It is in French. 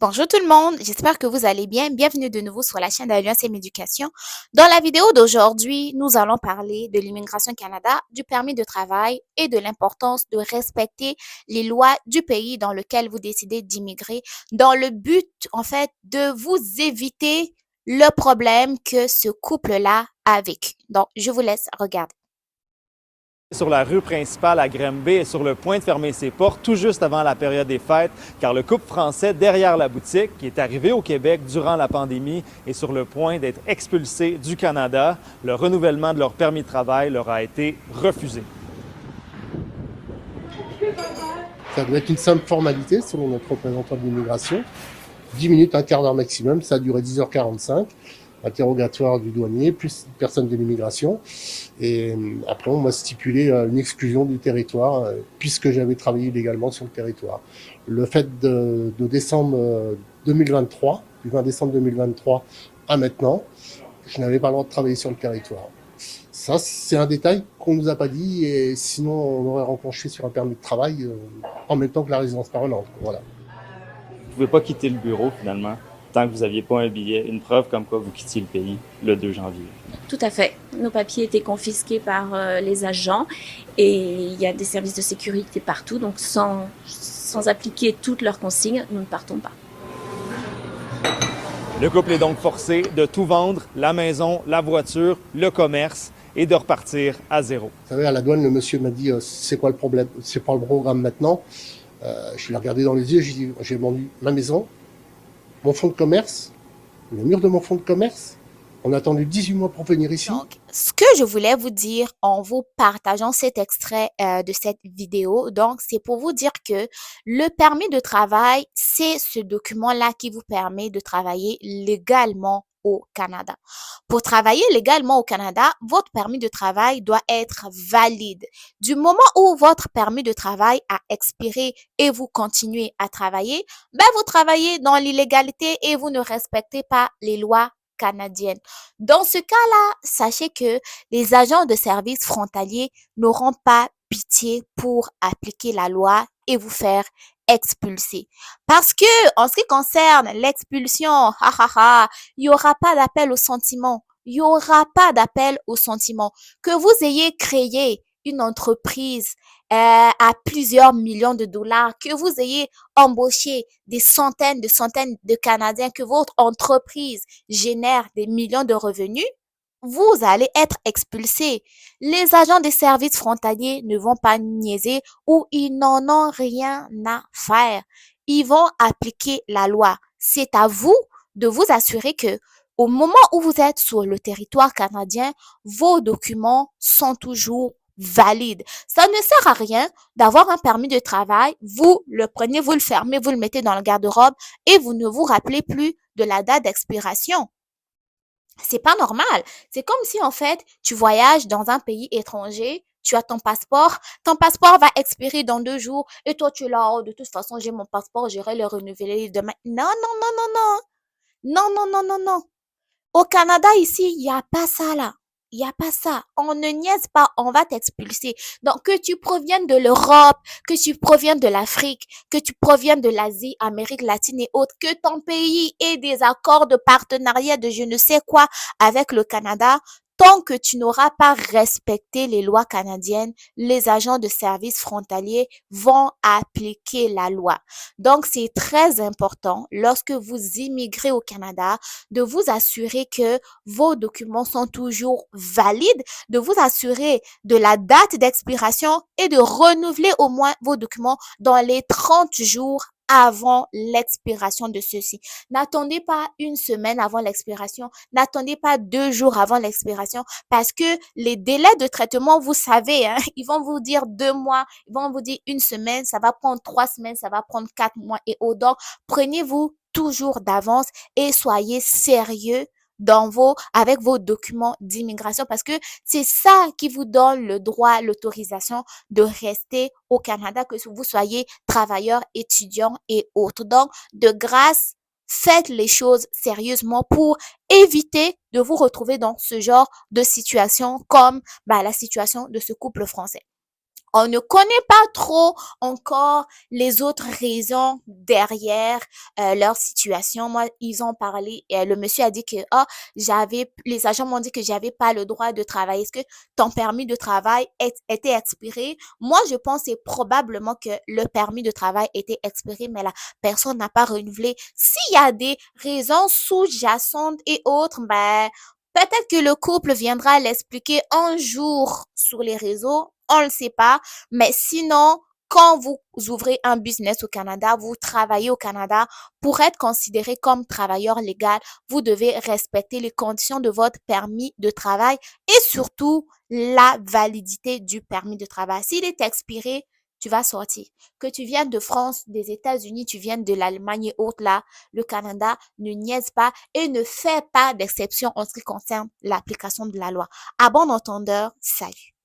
Bonjour tout le monde, j'espère que vous allez bien. Bienvenue de nouveau sur la chaîne d'Alliance et Éducation. Dans la vidéo d'aujourd'hui, nous allons parler de l'immigration Canada, du permis de travail et de l'importance de respecter les lois du pays dans lequel vous décidez d'immigrer dans le but, en fait, de vous éviter le problème que ce couple-là a vécu. Donc, je vous laisse regarder. Sur la rue principale à Granby est sur le point de fermer ses portes tout juste avant la période des fêtes, car le couple français derrière la boutique, qui est arrivé au Québec durant la pandémie, est sur le point d'être expulsé du Canada. Le renouvellement de leur permis de travail leur a été refusé. Ça doit être une simple formalité selon notre représentant de l'immigration. 10 minutes, un quart d'heure maximum, ça a duré 10h45. Interrogatoire du douanier, plus personne de l'immigration. Et après, on m'a stipulé une exclusion du territoire, puisque j'avais travaillé illégalement sur le territoire. Le fait de décembre 2023, du 20 décembre 2023 à maintenant, je n'avais pas le droit de travailler sur le territoire. Ça, c'est un détail qu'on nous a pas dit, et sinon, on aurait rencontré sur un permis de travail en même temps que la résidence permanente. Voilà. Vous ne pouvez pas quitter le bureau finalement, tant que vous n'aviez pas un billet, une preuve comme quoi vous quittiez le pays le 2 janvier. Tout à fait. Nos papiers étaient confisqués par les agents et il y a des services de sécurité partout. Donc sans appliquer toutes leurs consignes, nous ne partons pas. Le couple est donc forcé de tout vendre, la maison, la voiture, le commerce, et de repartir à zéro. Vous savez, à la douane, le monsieur m'a dit c'est quoi le problème, c'est pas le programme maintenant. Je l'ai regardé dans les yeux, j'ai vendu ma maison, mon fonds de commerce, le mur de mon fonds de commerce. On a attendu 18 mois pour venir ici. Donc, ce que je voulais vous dire en vous partageant cet extrait de cette vidéo, donc, c'est pour vous dire que le permis de travail, c'est ce document-là qui vous permet de travailler légalement au Canada. Pour travailler légalement au Canada, votre permis de travail doit être valide. Du moment où votre permis de travail a expiré et vous continuez à travailler, ben vous travaillez dans l'illégalité et vous ne respectez pas les lois canadiennes. Dans ce cas-là, sachez que les agents de services frontaliers n'auront pas pitié pour appliquer la loi et vous faire expulser. Parce que, en ce qui concerne l'expulsion, il n'y aura pas d'appel au sentiment. Il n'y aura pas d'appel au sentiment. Que vous ayez créé une entreprise à plusieurs millions de dollars, que vous ayez embauché des centaines de Canadiens, que votre entreprise génère des millions de revenus, vous allez être expulsé. Les agents des services frontaliers ne vont pas niaiser ou ils n'en ont rien à faire. Ils vont appliquer la loi. C'est à vous de vous assurer que au moment où vous êtes sur le territoire canadien, vos documents sont toujours valides. Ça ne sert à rien d'avoir un permis de travail, vous le prenez, vous le fermez, vous le mettez dans le garde-robe et vous ne vous rappelez plus de la date d'expiration. C'est pas normal. C'est comme si, en fait, tu voyages dans un pays étranger, tu as ton passeport va expirer dans 2 jours et toi, tu es là, oh, de toute façon, j'ai mon passeport, j'irai le renouveler demain. Non, non, non, non, non. Non, non, non, non, non. Au Canada, ici, il n'y a pas ça, là. Il n'y a pas ça. On ne niaise pas, on va t'expulser. Donc, que tu proviennes de l'Europe, que tu proviennes de l'Afrique, que tu proviennes de l'Asie, Amérique latine et autres, que ton pays ait des accords de partenariat de je ne sais quoi avec le Canada, tant que tu n'auras pas respecté les lois canadiennes, les agents de services frontaliers vont appliquer la loi. Donc, c'est très important lorsque vous immigrez au Canada de vous assurer que vos documents sont toujours valides, de vous assurer de la date d'expiration et de renouveler au moins vos documents dans les 30 jours avant l'expiration de ceux-ci. N'attendez pas une semaine avant l'expiration, n'attendez pas 2 jours avant l'expiration parce que les délais de traitement, vous savez, hein, ils vont vous dire 2 mois, ils vont vous dire une semaine, ça va prendre 3 semaines, ça va prendre 4 mois et au donc, prenez-vous toujours d'avance et soyez sérieux avec vos documents d'immigration parce que c'est ça qui vous donne le droit, l'autorisation de rester au Canada, que vous soyez travailleur, étudiant et autres. Donc, de grâce, faites les choses sérieusement pour éviter de vous retrouver dans ce genre de situation comme la situation de ce couple français. On ne connaît pas trop encore les autres raisons derrière leur situation. Moi, ils ont parlé, le monsieur a dit que les agents m'ont dit que j'avais pas le droit de travailler. Est-ce que ton permis de travail était expiré? Moi, je pense que c'est probablement que le permis de travail était expiré, mais la personne n'a pas renouvelé. S'il y a des raisons sous-jacentes et autres, ben, peut-être que le couple viendra l'expliquer un jour sur les réseaux, on le sait pas, mais sinon, quand vous ouvrez un business au Canada, vous travaillez au Canada, pour être considéré comme travailleur légal, vous devez respecter les conditions de votre permis de travail et surtout la validité du permis de travail. S'il est expiré, tu vas sortir. Que tu viennes de France, des États-Unis, tu viennes de l'Allemagne et autres là, le Canada ne niaise pas et ne fait pas d'exception en ce qui concerne l'application de la loi. À bon entendeur, salut.